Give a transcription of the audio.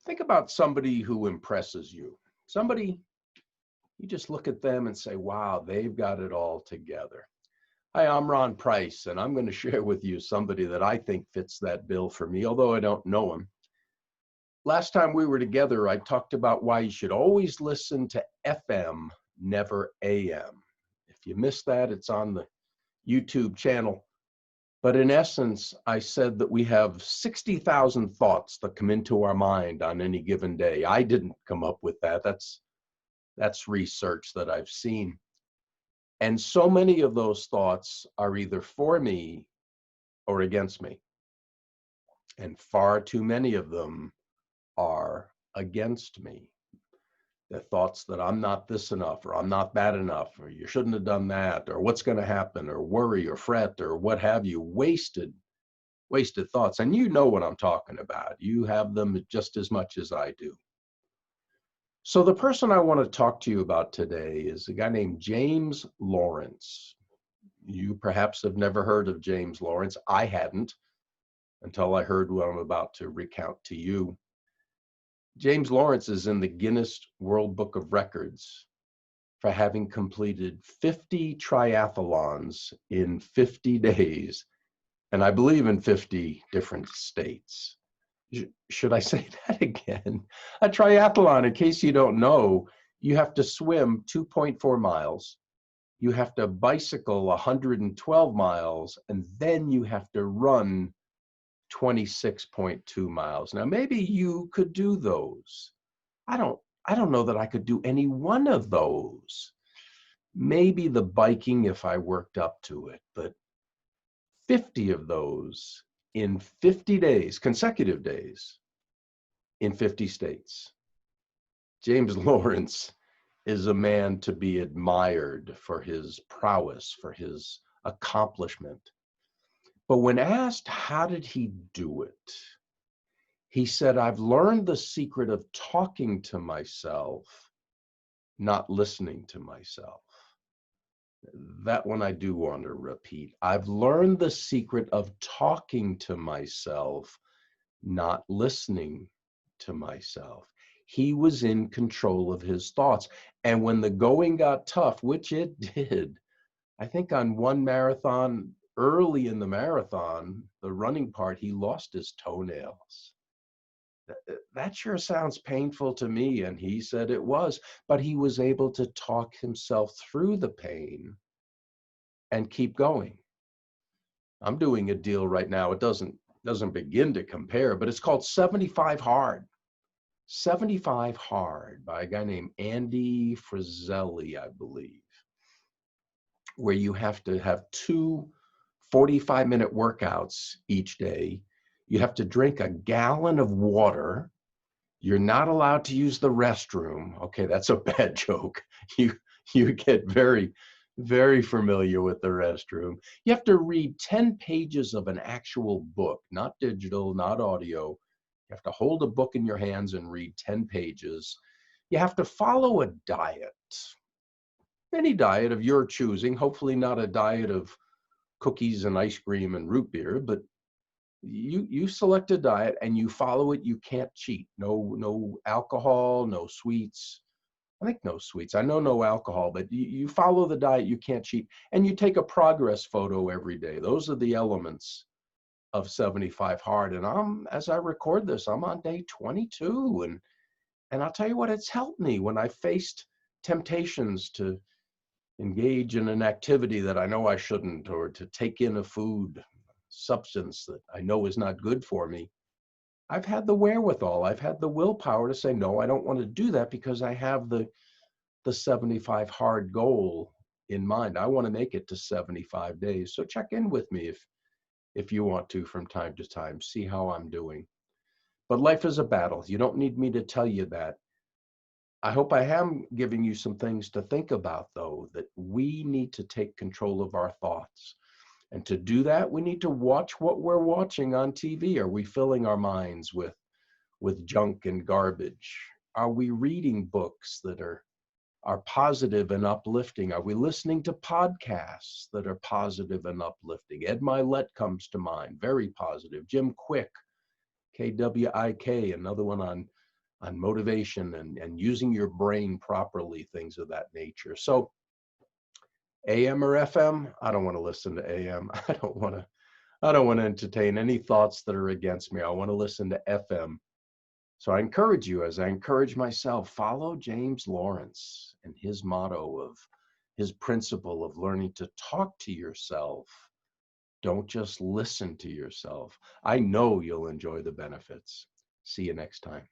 Think about somebody who impresses you. Somebody, you just look at them and say, wow, they've got it all together. Hi, I'm Ron Price, and I'm going to share with you somebody that I think fits that bill for me, although I don't know him. Last time we were together, I talked about why you should always listen to FM, never AM. If you missed that, it's on the YouTube channel. But in essence, I said that we have 60,000 thoughts that come into our mind on any given day. I didn't come up with that. That's research that I've seen. And so many of those thoughts are either for me or against me. And far too many of them are against me. The thoughts that I'm not this enough, or I'm not that enough, or you shouldn't have done that, or what's going to happen, or worry, or fret, or what have you, wasted thoughts. And you know what I'm talking about. You have them just as much as I do. So the person I want to talk to you about today is a guy named James Lawrence. You perhaps have never heard of James Lawrence. I hadn't until I heard what I'm about to recount to you. James Lawrence is in the Guinness World Book of Records for having completed 50 triathlons in 50 days, and I believe in 50 different states. Should I say that again? A triathlon, in case you don't know, you have to swim 2.4 miles, you have to bicycle 112 miles, and then you have to run 26.2 miles. Now, maybe you could do those. I don't know that I could do any one of those. Maybe the biking if I worked up to it, but 50 of those in 50 days, consecutive days, in 50 states. James Lawrence is a man to be admired for his prowess, for his accomplishment. But when asked, how did he do it? He said, I've learned the secret of talking to myself, not listening to myself. That one I do want to repeat. I've learned the secret of talking to myself, not listening to myself. He was in control of his thoughts. And when the going got tough, which it did, I think on one marathon, early in the marathon, the running part, he lost his toenails. That sure sounds painful to me, and he said it was, but he was able to talk himself through the pain and keep going. I'm doing a deal right now. It doesn't begin to compare, but it's called 75 Hard. 75 Hard by a guy named Andy Frizzelli, I believe, where you have to have two 45-minute workouts each day. You have to drink a gallon of water. You're not allowed to use the restroom. Okay, that's a bad joke. You get very, very familiar with the restroom. You have to read 10 pages of an actual book, not digital, not audio. You have to hold a book in your hands and read 10 pages. You have to follow a diet, any diet of your choosing, hopefully not a diet of cookies and ice cream and root beer, but you select a diet and you follow it. You can't cheat. No alcohol, no sweets. I think no sweets. I know no alcohol, but you follow the diet. You can't cheat. And you take a progress photo every day. Those are the elements of 75 Hard. And as I record this, I'm on day 22. And I'll tell you what, it's helped me when I faced temptations to engage in an activity that I know I shouldn't, or to take in a food substance that I know is not good for me. I've had the wherewithal, I've had the willpower to say, no, I don't want to do that, because I have the 75 Hard goal in mind. I want to make it to 75 days. So check in with me if you want to from time to time, see how I'm doing. But life is a battle. You don't need me to tell you that. I hope I am giving you some things to think about, though, that we need to take control of our thoughts. And to do that, we need to watch what we're watching on TV. Are we filling our minds with junk and garbage? Are we reading books that are positive and uplifting? Are we listening to podcasts that are positive and uplifting? Ed Milet comes to mind, very positive. Jim Quick, KWIK, another one on motivation and using your brain properly, things of that nature. So AM or FM, I don't want to listen to AM. I don't want to entertain any thoughts that are against me. I want to listen to FM. So I encourage you, as I encourage myself, follow James Lawrence and his motto of his principle of learning to talk to yourself. Don't just listen to yourself. I know you'll enjoy the benefits. See you next time.